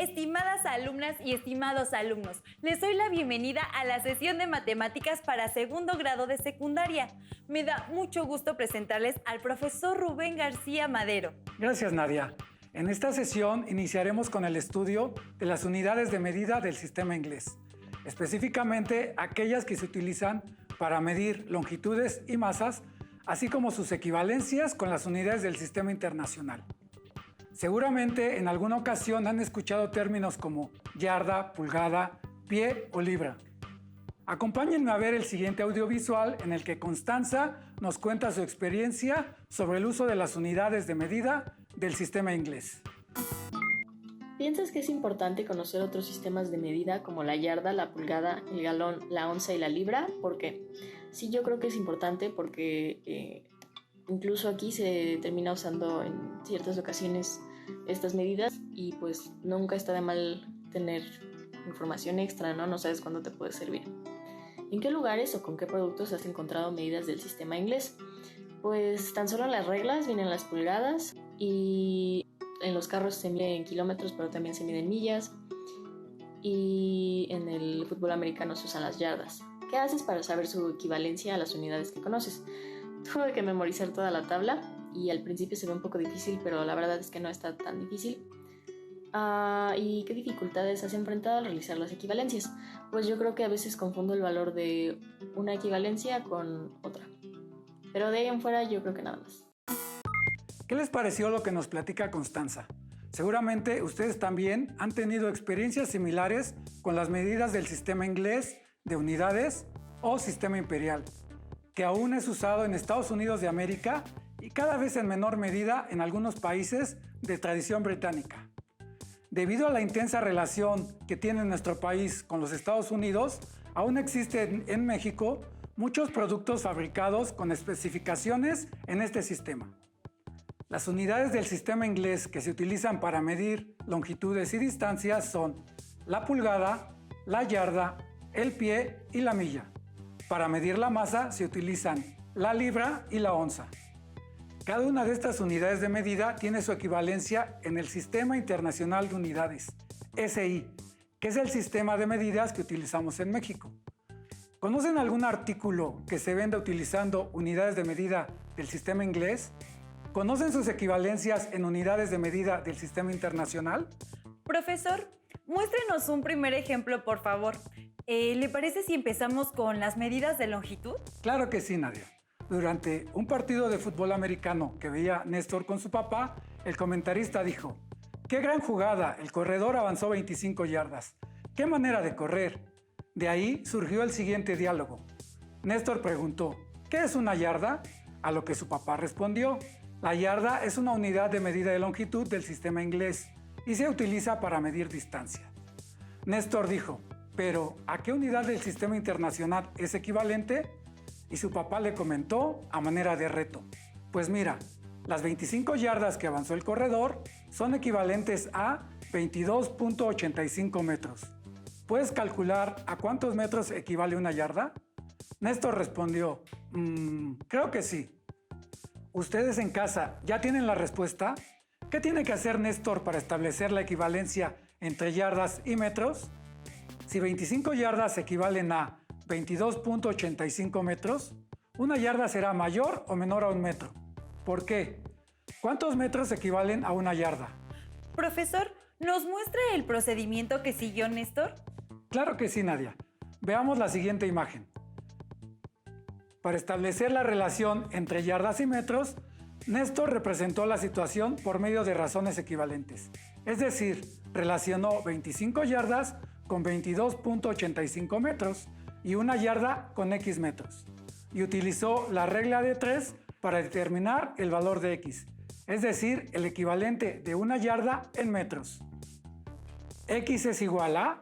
Estimadas alumnas y estimados alumnos, les doy la bienvenida a la sesión de matemáticas para segundo grado de secundaria. Me da mucho gusto presentarles al profesor Rubén García Madero. Gracias, Nadia. En esta sesión iniciaremos con el estudio de las unidades de medida del sistema inglés, específicamente aquellas que se utilizan para medir longitudes y masas, así como sus equivalencias con las unidades del sistema internacional. Seguramente en alguna ocasión han escuchado términos como yarda, pulgada, pie o libra. Acompáñenme a ver el siguiente audiovisual en el que Constanza nos cuenta su experiencia sobre el uso de las unidades de medida del sistema inglés. ¿Piensas que es importante conocer otros sistemas de medida como la yarda, la pulgada, el galón, la onza y la libra? ¿Por qué? Sí, yo creo que es importante porque incluso aquí se termina usando en ciertas ocasiones estas medidas y pues nunca está de mal tener información extra, ¿no? No sabes cuándo te puede servir. ¿En qué lugares o con qué productos has encontrado medidas del sistema inglés? Pues tan solo en las reglas vienen las pulgadas y en los carros se mide en kilómetros, pero también se mide en millas, y en el fútbol americano se usan las yardas. ¿Qué haces para saber su equivalencia a las unidades que conoces? Tuve que memorizar toda la tabla y al principio se ve un poco difícil, pero la verdad es que no está tan difícil. ¿Y qué dificultades has enfrentado al realizar las equivalencias? Pues yo creo que a veces confundo el valor de una equivalencia con otra, pero de ahí en fuera yo creo que nada más. ¿Qué les pareció lo que nos platica Constanza? Seguramente ustedes también han tenido experiencias similares con las medidas del sistema inglés de unidades o sistema imperial, que aún es usado en Estados Unidos de América y cada vez en menor medida en algunos países de tradición británica. Debido a la intensa relación que tiene nuestro país con los Estados Unidos, aún existen en México muchos productos fabricados con especificaciones en este sistema. Las unidades del sistema inglés que se utilizan para medir longitudes y distancias son la pulgada, la yarda, el pie y la milla. Para medir la masa se utilizan la libra y la onza. Cada una de estas unidades de medida tiene su equivalencia en el Sistema Internacional de Unidades, SI, que es el sistema de medidas que utilizamos en México. ¿Conocen algún artículo que se venda utilizando unidades de medida del sistema inglés? ¿Conocen sus equivalencias en unidades de medida del sistema internacional? Profesor, muéstrenos un primer ejemplo, por favor. ¿Le parece si empezamos con las medidas de longitud? Claro que sí, Nadia. Durante un partido de fútbol americano que veía Néstor con su papá, el comentarista dijo: ¡qué gran jugada! El corredor avanzó 25 yardas. ¡Qué manera de correr! De ahí surgió el siguiente diálogo. Néstor preguntó: ¿qué es una yarda? A lo que su papá respondió: la yarda es una unidad de medida de longitud del sistema inglés y se utiliza para medir distancia. Néstor dijo: ¿pero a qué unidad del sistema internacional es equivalente? Y su papá le comentó a manera de reto: pues mira, las 25 yardas que avanzó el corredor son equivalentes a 22.85 metros. ¿Puedes calcular a cuántos metros equivale una yarda? Néstor respondió: creo que sí. ¿Ustedes en casa ya tienen la respuesta? ¿Qué tiene que hacer Néstor para establecer la equivalencia entre yardas y metros? Si 25 yardas equivalen a 22.85 metros, una yarda será mayor o menor a un metro. ¿Por qué? ¿Cuántos metros equivalen a una yarda? Profesor, ¿nos muestra el procedimiento que siguió Néstor? Claro que sí, Nadia. Veamos la siguiente imagen. Para establecer la relación entre yardas y metros, Néstor representó la situación por medio de razones equivalentes. Es decir, relacionó 25 yardas con 22.85 metros y una yarda con X metros. Y utilizó la regla de 3 para determinar el valor de X, es decir, el equivalente de una yarda en metros. X es igual a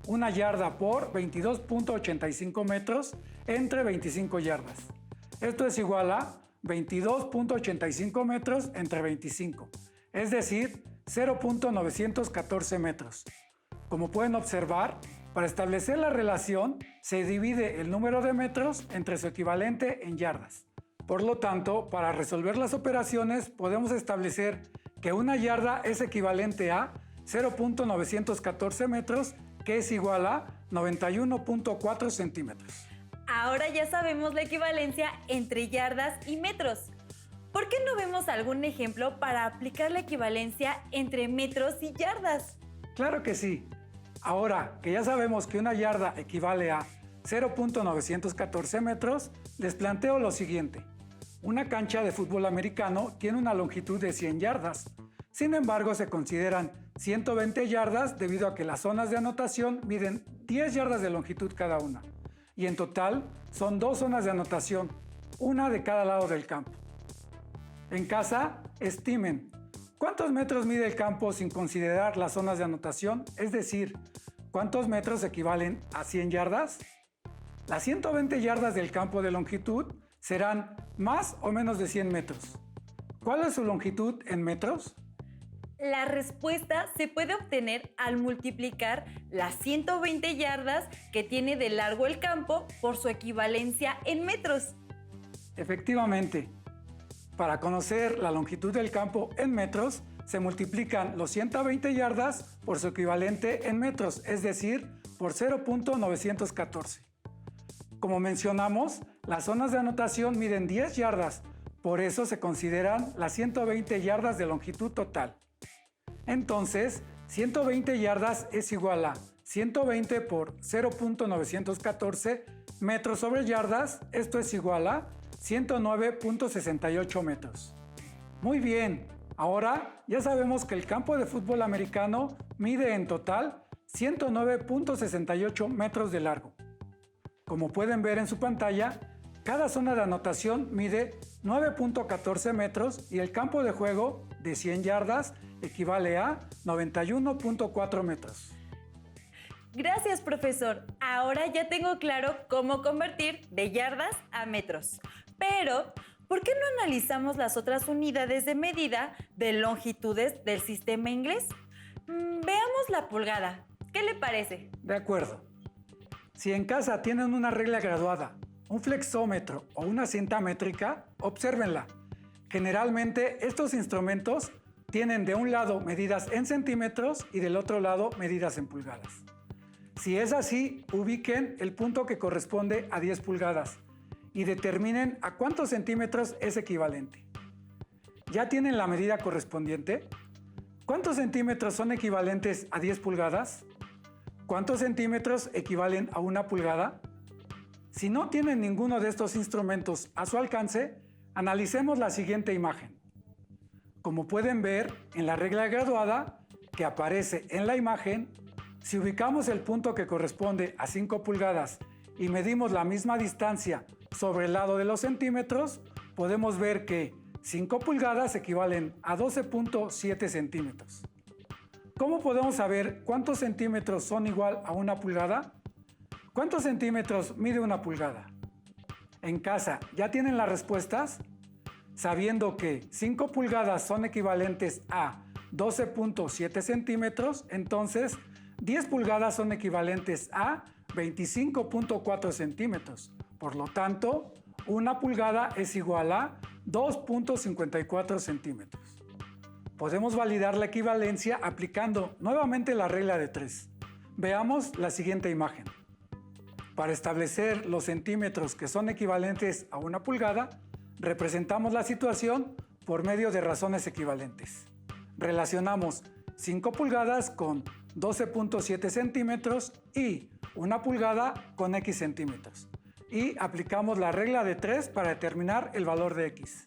una yarda por 22.85 metros entre 25 yardas. Esto es igual a 22.85 metros entre 25, es decir, 0.914 metros. Como pueden observar, para establecer la relación se divide el número de metros entre su equivalente en yardas. Por lo tanto, para resolver las operaciones podemos establecer que una yarda es equivalente a 0.914 metros, que es igual a 91.4 centímetros. Ahora ya sabemos la equivalencia entre yardas y metros. ¿Por qué no vemos algún ejemplo para aplicar la equivalencia entre metros y yardas? Claro que sí. Ahora que ya sabemos que una yarda equivale a 0.914 metros, les planteo lo siguiente. Una cancha de fútbol americano tiene una longitud de 100 yardas. Sin embargo, se consideran 120 yardas debido a que las zonas de anotación miden 10 yardas de longitud cada una. Y en total son 2 zonas de anotación, una de cada lado del campo. En casa, estimen cuántos metros mide el campo sin considerar las zonas de anotación, es decir, ¿cuántos metros equivalen a 100 yardas? Las 120 yardas del campo de longitud serán más o menos de 100 metros. ¿Cuál es su longitud en metros? La respuesta se puede obtener al multiplicar las 120 yardas que tiene de largo el campo por su equivalencia en metros. Efectivamente, para conocer la longitud del campo en metros, se multiplican los 120 yardas por su equivalente en metros, es decir, por 0.914. Como mencionamos, las zonas de anotación miden 10 yardas, por eso se consideran las 120 yardas de longitud total. Entonces, 120 yardas es igual a 120 por 0.914 metros sobre yardas, esto es igual a 109.68 metros. Muy bien, ahora ya sabemos que el campo de fútbol americano mide en total 109.68 metros de largo. Como pueden ver en su pantalla, cada zona de anotación mide 9.14 metros y el campo de juego de 100 yardas equivale a 91.4 metros. Gracias, profesor. Ahora ya tengo claro cómo convertir de yardas a metros. Pero, ¿por qué no analizamos las otras unidades de medida de longitudes del sistema inglés? Veamos la pulgada. ¿Qué le parece? De acuerdo. Si en casa tienen una regla graduada, un flexómetro o una cinta métrica, obsérvenla. Generalmente estos instrumentos tienen de un lado medidas en centímetros y del otro lado medidas en pulgadas. Si es así, ubiquen el punto que corresponde a 10 pulgadas y determinen a cuántos centímetros es equivalente. ¿Ya tienen la medida correspondiente? ¿Cuántos centímetros son equivalentes a 10 pulgadas? ¿Cuántos centímetros equivalen a una pulgada? Si no tienen ninguno de estos instrumentos a su alcance, analicemos la siguiente imagen. Como pueden ver en la regla graduada que aparece en la imagen, si ubicamos el punto que corresponde a 5 pulgadas y medimos la misma distancia sobre el lado de los centímetros, podemos ver que 5 pulgadas equivalen a 12.7 centímetros. ¿Cómo podemos saber cuántos centímetros son igual a una pulgada? ¿Cuántos centímetros mide una pulgada? En casa, ¿ya tienen las respuestas? Sabiendo que 5 pulgadas son equivalentes a 12.7 centímetros, entonces 10 pulgadas son equivalentes a 25.4 centímetros. Por lo tanto, una pulgada es igual a 2.54 centímetros. Podemos validar la equivalencia aplicando nuevamente la regla de 3. Veamos la siguiente imagen. Para establecer los centímetros que son equivalentes a una pulgada, representamos la situación por medio de razones equivalentes. Relacionamos 5 pulgadas con 12.7 centímetros y una pulgada con X centímetros. Y aplicamos la regla de 3 para determinar el valor de X.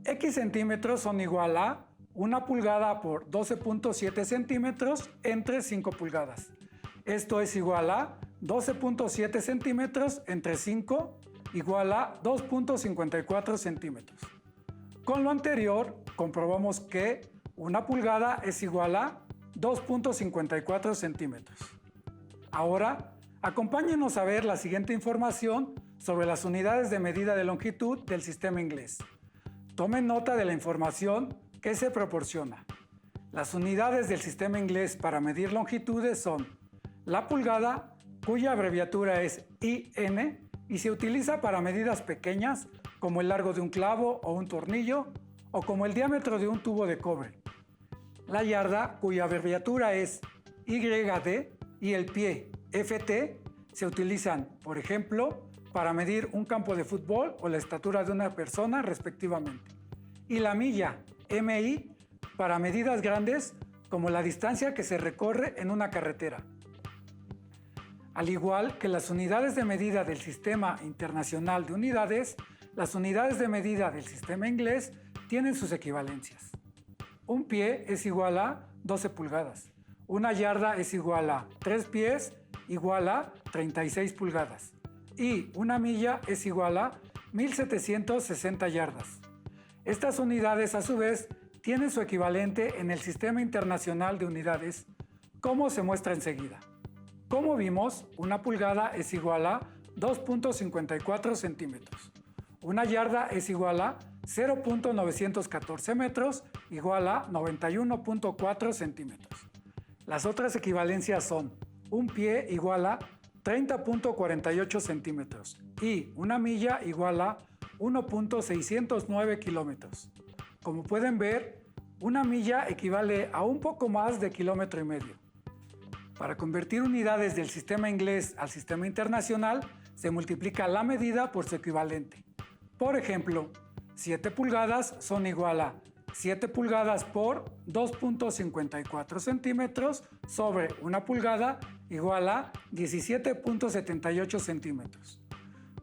X centímetros son igual a una pulgada por 12.7 centímetros entre 5 pulgadas. Esto es igual a 12.7 centímetros entre 5 igual a 2.54 centímetros. Con lo anterior, comprobamos que una pulgada es igual a 2.54 centímetros. Ahora, acompáñenos a ver la siguiente información sobre las unidades de medida de longitud del sistema inglés. Tomen nota de la información que se proporciona. Las unidades del sistema inglés para medir longitudes son la pulgada, cuya abreviatura es IN, y se utiliza para medidas pequeñas como el largo de un clavo o un tornillo, o como el diámetro de un tubo de cobre. La yarda, cuya abreviatura es YD, y el pie, FT, se utilizan, por ejemplo, para medir un campo de fútbol o la estatura de una persona, respectivamente. Y la milla, MI, para medidas grandes como la distancia que se recorre en una carretera. Al igual que las unidades de medida del Sistema Internacional de Unidades, las unidades de medida del sistema inglés tienen sus equivalencias. Un pie es igual a 12 pulgadas. Una yarda es igual a 3 pies, igual a 36 pulgadas. Y una milla es igual a 1760 yardas. Estas unidades, a su vez, tienen su equivalente en el Sistema Internacional de Unidades, como se muestra enseguida. Como vimos, una pulgada es igual a 2.54 centímetros. Una yarda es igual a 0.914 metros, igual a 91.4 centímetros. Las otras equivalencias son un pie igual a 30.48 centímetros y una milla igual a 1.609 kilómetros. Como pueden ver, una milla equivale a un poco más de kilómetro y medio. Para convertir unidades del sistema inglés al sistema internacional, se multiplica la medida por su equivalente. Por ejemplo, 7 pulgadas son igual a 7 pulgadas por 2.54 centímetros sobre una pulgada igual a 17.78 centímetros.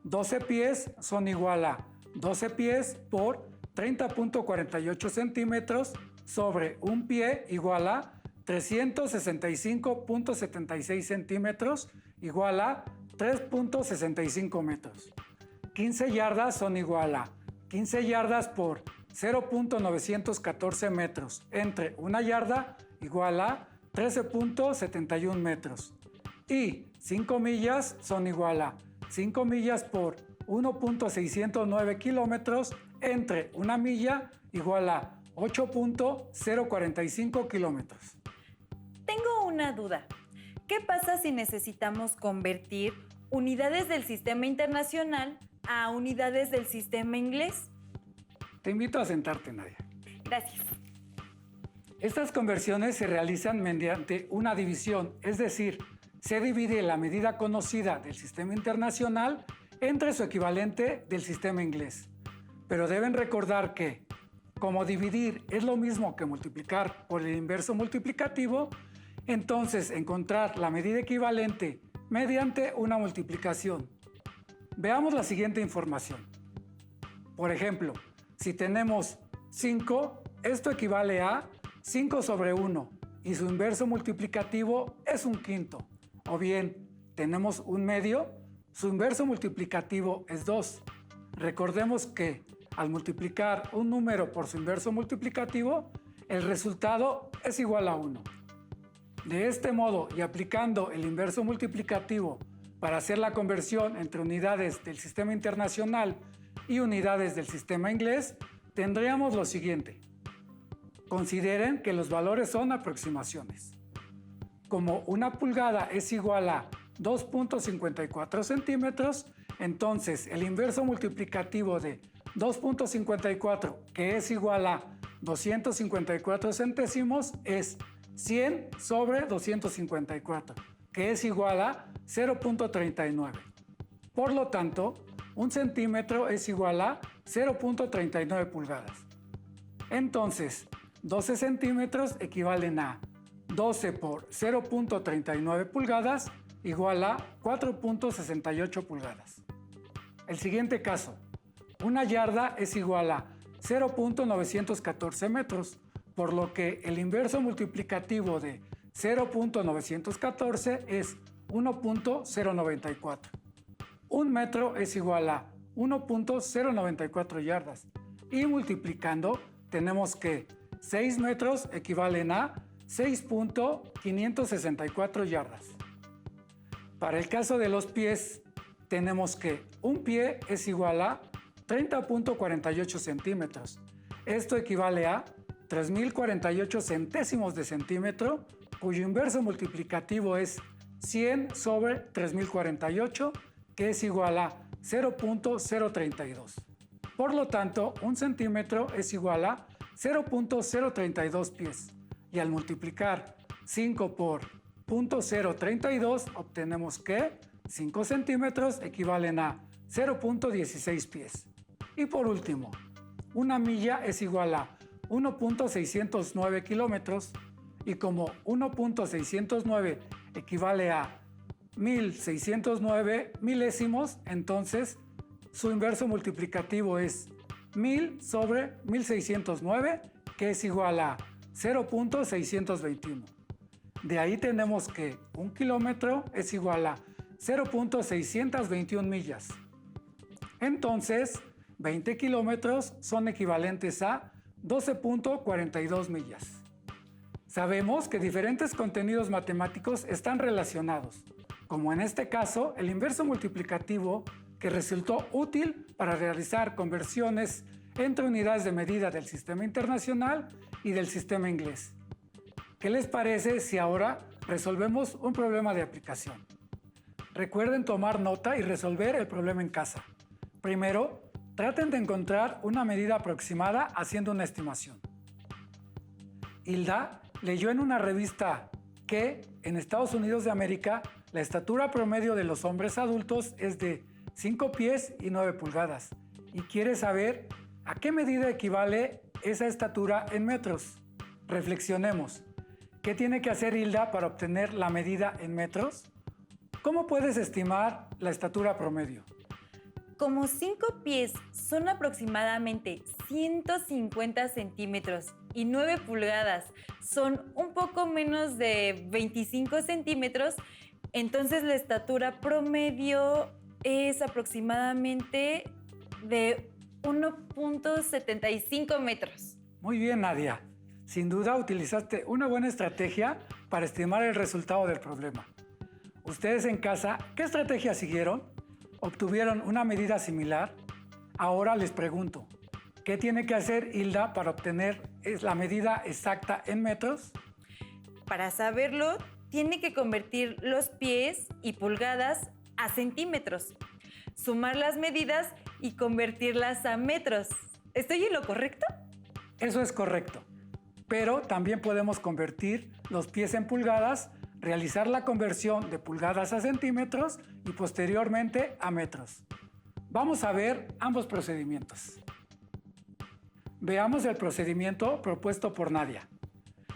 12 pies son igual a 12 pies por 30.48 centímetros sobre un pie igual a 365.76 centímetros igual a 3.65 metros. 15 yardas son igual a 15 yardas por 0.914 metros entre una yarda igual a 13.71 metros. Y 5 millas son igual a 5 millas por 1.609 kilómetros entre una milla igual a 8.045 kilómetros. Tengo una duda. ¿Qué pasa si necesitamos convertir unidades del sistema internacional a unidades del sistema inglés? Te invito a sentarte, Nadia. Gracias. Estas conversiones se realizan mediante una división, es decir, se divide la medida conocida del sistema internacional entre su equivalente del sistema inglés. Pero deben recordar que, como dividir es lo mismo que multiplicar por el inverso multiplicativo, entonces encontrar la medida equivalente mediante una multiplicación. Veamos la siguiente información. Por ejemplo, si tenemos 5, esto equivale a 5 sobre 1 y su inverso multiplicativo es un quinto. O bien, tenemos un medio, su inverso multiplicativo es 2. Recordemos que al multiplicar un número por su inverso multiplicativo, el resultado es igual a 1. De este modo, y aplicando el inverso multiplicativo para hacer la conversión entre unidades del sistema internacional y unidades del sistema inglés, tendríamos lo siguiente. Consideren que los valores son aproximaciones. Como una pulgada es igual a 2.54 centímetros, entonces el inverso multiplicativo de 2.54, que es igual a 254 centésimos, es 100 sobre 254, que es igual a 0.39. Por lo tanto, un centímetro es igual a 0.39 pulgadas. Entonces, 12 centímetros equivalen a 12 por 0.39 pulgadas igual a 4.68 pulgadas. El siguiente caso. Una yarda es igual a 0.914 metros, por lo que el inverso multiplicativo de 0.914 es 1.094. Un metro es igual a 1.094 yardas y multiplicando tenemos que 6 metros equivalen a 6.564 yardas. Para el caso de los pies, tenemos que un pie es igual a 30.48 centímetros. Esto equivale a 3.048 centésimos de centímetro, cuyo inverso multiplicativo es 100 sobre 3.048, que es igual a 0.032. Por lo tanto, un centímetro es igual a 0.032 pies Y al multiplicar 5 por 0.032, obtenemos que 5 centímetros equivalen a 0.16 pies. Y por último, una milla es igual a 1.609 kilómetros, y como 1.609 equivale a 1609 milésimos, entonces su inverso multiplicativo es 1000 sobre 1609, que es igual a 0.621. De ahí tenemos que un kilómetro es igual a 0.621 millas. Entonces, 20 kilómetros son equivalentes a 12.42 millas. Sabemos que diferentes contenidos matemáticos están relacionados, como en este caso el inverso multiplicativo, que resultó útil para realizar conversiones entre unidades de medida del sistema internacional y del sistema inglés. ¿Qué les parece si ahora resolvemos un problema de aplicación? Recuerden tomar nota y resolver el problema en casa. Primero, traten de encontrar una medida aproximada haciendo una estimación. Hilda leyó en una revista que en Estados Unidos de América la estatura promedio de los hombres adultos es de 5 pies y 9 pulgadas y quiere saber a qué medida equivale esa estatura en metros. Reflexionemos. ¿Qué tiene que hacer Hilda para obtener la medida en metros? ¿Cómo puedes estimar la estatura promedio? Como 5 pies son aproximadamente 150 centímetros y 9 pulgadas son un poco menos de 25 centímetros, entonces la estatura promedio es aproximadamente de 1.75 metros. Muy bien, Nadia. Sin duda utilizaste una buena estrategia para estimar el resultado del problema. Ustedes en casa, ¿qué estrategia siguieron? ¿Obtuvieron una medida similar? Ahora les pregunto, ¿qué tiene que hacer Hilda para obtener la medida exacta en metros? Para saberlo, tiene que convertir los pies y pulgadas a centímetros, sumar las medidas y convertirlas a metros. ¿Estoy en lo correcto? Eso es correcto, pero también podemos convertir los pies en pulgadas, realizar la conversión de pulgadas a centímetros y posteriormente a metros. Vamos a ver ambos procedimientos. Veamos el procedimiento propuesto por Nadia.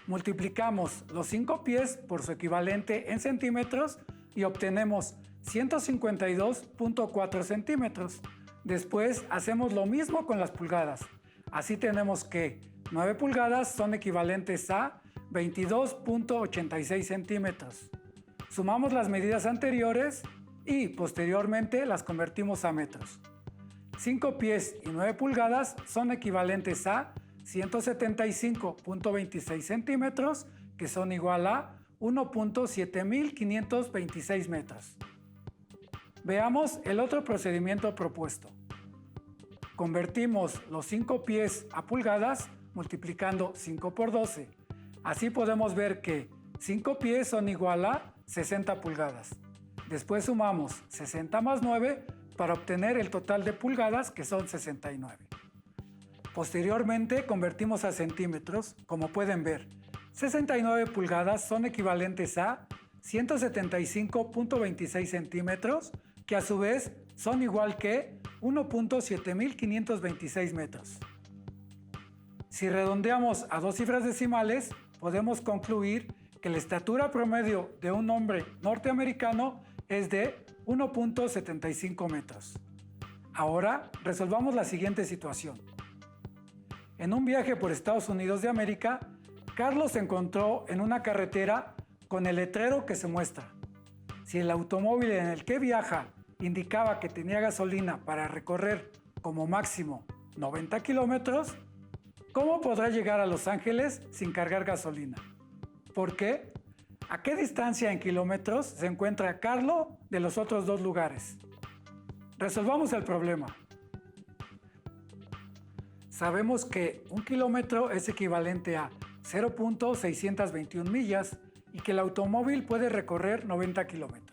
Multiplicamos los 5 pies por su equivalente en centímetros y obtenemos 152.4 centímetros. Después hacemos lo mismo con las pulgadas. Así tenemos que 9 pulgadas son equivalentes a 22.86 centímetros. Sumamos las medidas anteriores y posteriormente las convertimos a metros. 5 pies y 9 pulgadas son equivalentes a 175.26 centímetros, que son igual a 1.7526 metros. Veamos el otro procedimiento propuesto. Convertimos los 5 pies a pulgadas multiplicando 5 por 12. Así podemos ver que 5 pies son igual a 60 pulgadas. Después sumamos 60 más 9 para obtener el total de pulgadas, que son 69. Posteriormente convertimos a centímetros, como pueden ver. 69 pulgadas son equivalentes a 175.26 centímetros, que a su vez son igual que 1.7526 metros. Si redondeamos a dos cifras decimales, podemos concluir que la estatura promedio de un hombre norteamericano es de 1.75 metros. Ahora resolvamos la siguiente situación. En un viaje por Estados Unidos de América, Carlos se encontró en una carretera con el letrero que se muestra. Si el automóvil en el que viaja indicaba que tenía gasolina para recorrer como máximo 90 kilómetros, ¿cómo podrá llegar a Los Ángeles sin cargar gasolina? ¿Por qué? ¿A qué distancia en kilómetros se encuentra Carlos de los otros dos lugares? Resolvamos el problema. Sabemos que un kilómetro es equivalente a 0.621 millas y que el automóvil puede recorrer 90 kilómetros.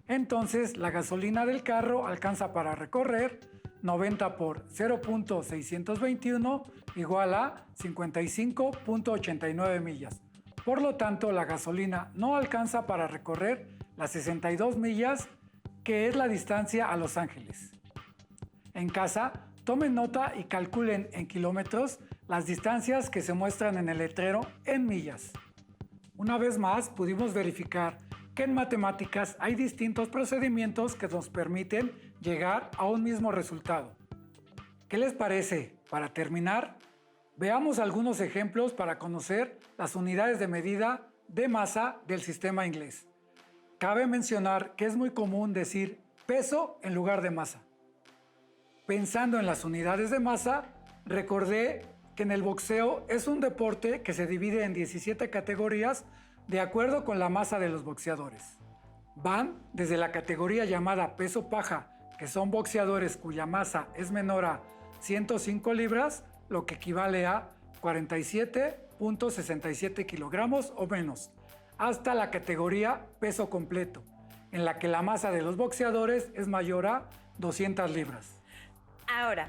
Entonces, la gasolina del carro alcanza para recorrer 90 por 0.621 igual a 55.89 millas. Por lo tanto, la gasolina no alcanza para recorrer las 62 millas, que es la distancia a Los Ángeles. En casa, tomen nota y calculen en kilómetros las distancias que se muestran en el letrero en millas. Una vez más, pudimos verificar que en matemáticas hay distintos procedimientos que nos permiten llegar a un mismo resultado. ¿Qué les parece? Para terminar, veamos algunos ejemplos para conocer las unidades de medida de masa del sistema inglés. Cabe mencionar que es muy común decir peso en lugar de masa. Pensando en las unidades de masa, recordé que en el boxeo es un deporte que se divide en 17 categorías de acuerdo con la masa de los boxeadores. Van desde la categoría llamada peso paja, que son boxeadores cuya masa es menor a 105 libras, lo que equivale a 47.67 kilogramos o menos, hasta la categoría peso completo, en la que la masa de los boxeadores es mayor a 200 libras. Ahora,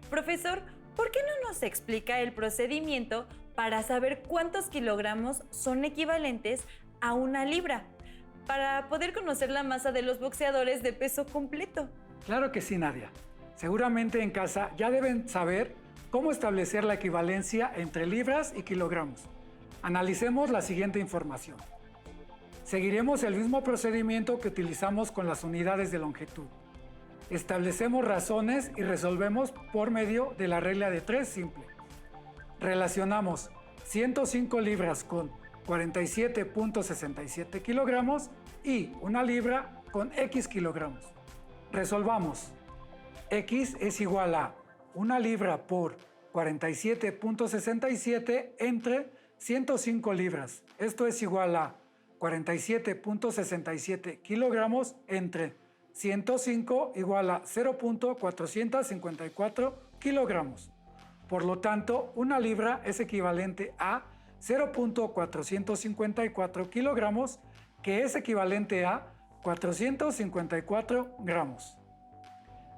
profesor, ¿por qué no nos explica el procedimiento para saber cuántos kilogramos son equivalentes a una libra, para poder conocer la masa de los boxeadores de peso completo? Claro que sí, Nadia. Seguramente en casa ya deben saber cómo establecer la equivalencia entre libras y kilogramos. Analicemos la siguiente información. Seguiremos el mismo procedimiento que utilizamos con las unidades de longitud. Establecemos razones y resolvemos por medio de la regla de 3 simple. Relacionamos 105 libras con 47.67 kilogramos y una libra con X kilogramos. Resolvamos. X es igual a una libra por 47.67 entre 105 libras. Esto es igual a 47.67 kilogramos entre 105 igual a 0.454 kilogramos. Por lo tanto, una libra es equivalente a 0.454 kilogramos, que es equivalente a 454 gramos.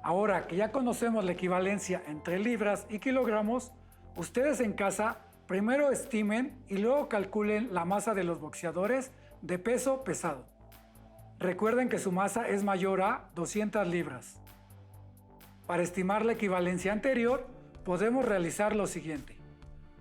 Ahora que ya conocemos la equivalencia entre libras y kilogramos, ustedes en casa primero estimen y luego calculen la masa de los boxeadores de peso pesado. Recuerden que su masa es mayor a 200 libras. Para estimar la equivalencia anterior, podemos realizar lo siguiente.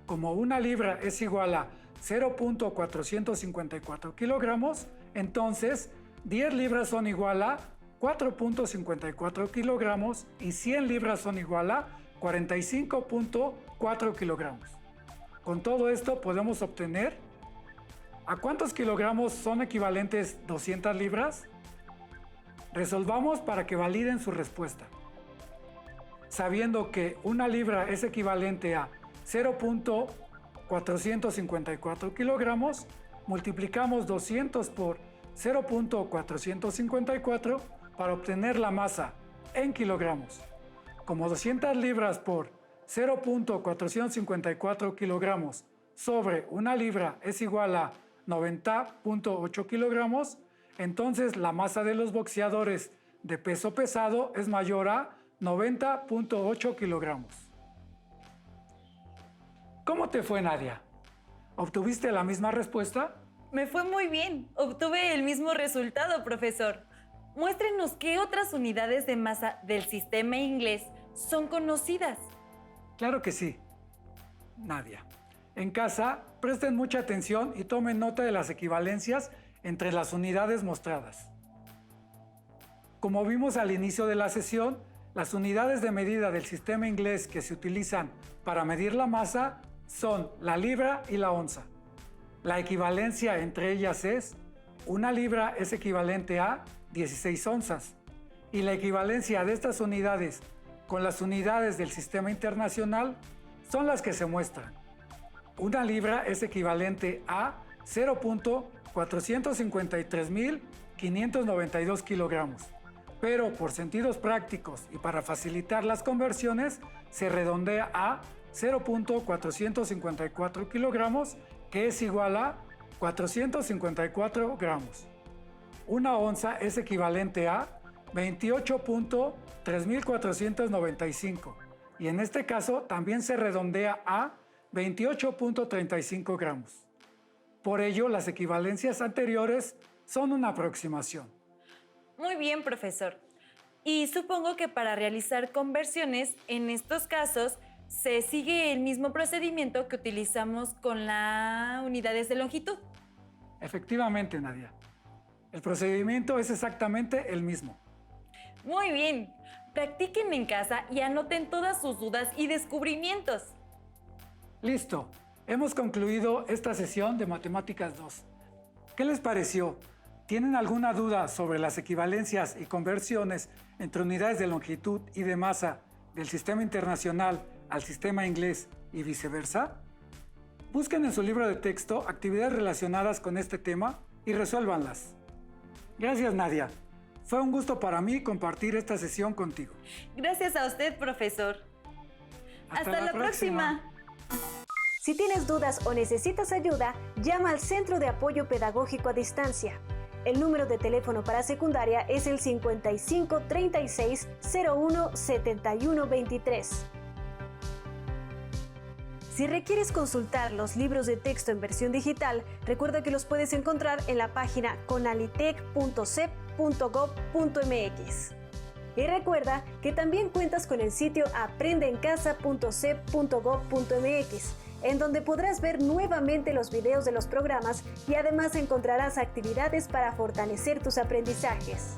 Como una libra es igual a 0.454 kilogramos, entonces 10 libras son igual a 4.54 kilogramos y 100 libras son igual a 45.4 kilogramos. Con todo esto podemos obtener ¿a cuántos kilogramos son equivalentes 200 libras? Resolvamos para que validen su respuesta. Sabiendo que una libra es equivalente a 0.454 kilogramos, multiplicamos 200 por 0.454 para obtener la masa en kilogramos. Como 200 libras por 0.454 kilogramos sobre una libra es igual a 90.8 kilogramos, entonces la masa de los boxeadores de peso pesado es mayor a 90.8 kilogramos. ¿Cómo te fue, Nadia? ¿Obtuviste la misma respuesta? Me fue muy bien. Obtuve el mismo resultado, profesor. Muéstrenos qué otras unidades de masa del sistema inglés son conocidas. Claro que sí, Nadia. En casa, presten mucha atención y tomen nota de las equivalencias entre las unidades mostradas. Como vimos al inicio de la sesión, las unidades de medida del sistema inglés que se utilizan para medir la masa son la libra y la onza. La equivalencia entre ellas es: una libra es equivalente a 16 onzas, y la equivalencia de estas unidades con las unidades del sistema internacional son las que se muestran. Una libra es equivalente a 0.453.592 kilogramos, pero por sentidos prácticos y para facilitar las conversiones se redondea a 0.454 kilogramos, que es igual a 454 gramos. Una onza es equivalente a 28.3495 y en este caso también se redondea a 28.35 gramos. Por ello, las equivalencias anteriores son una aproximación. Muy bien, profesor. Y supongo que para realizar conversiones, en estos casos, se sigue el mismo procedimiento que utilizamos con las unidades de longitud. Efectivamente, Nadia. El procedimiento es exactamente el mismo. Muy bien. Practiquen en casa y anoten todas sus dudas y descubrimientos. Listo. Hemos concluido esta sesión de Matemáticas 2. ¿Qué les pareció? ¿Tienen alguna duda sobre las equivalencias y conversiones entre unidades de longitud y de masa del sistema internacional al sistema inglés y viceversa? Busquen en su libro de texto actividades relacionadas con este tema y resuélvanlas. Gracias, Nadia. Fue un gusto para mí compartir esta sesión contigo. Gracias a usted, profesor. Hasta la próxima. Si tienes dudas o necesitas ayuda, llama al Centro de Apoyo Pedagógico a Distancia. El número de teléfono para secundaria es el 55 36 01 71 23. Si requieres consultar los libros de texto en versión digital, recuerda que los puedes encontrar en la página conalitec.cep.gov.mx. Y recuerda que también cuentas con el sitio aprendeencasa.cep.gov.mx, en donde podrás ver nuevamente los videos de los programas y además encontrarás actividades para fortalecer tus aprendizajes.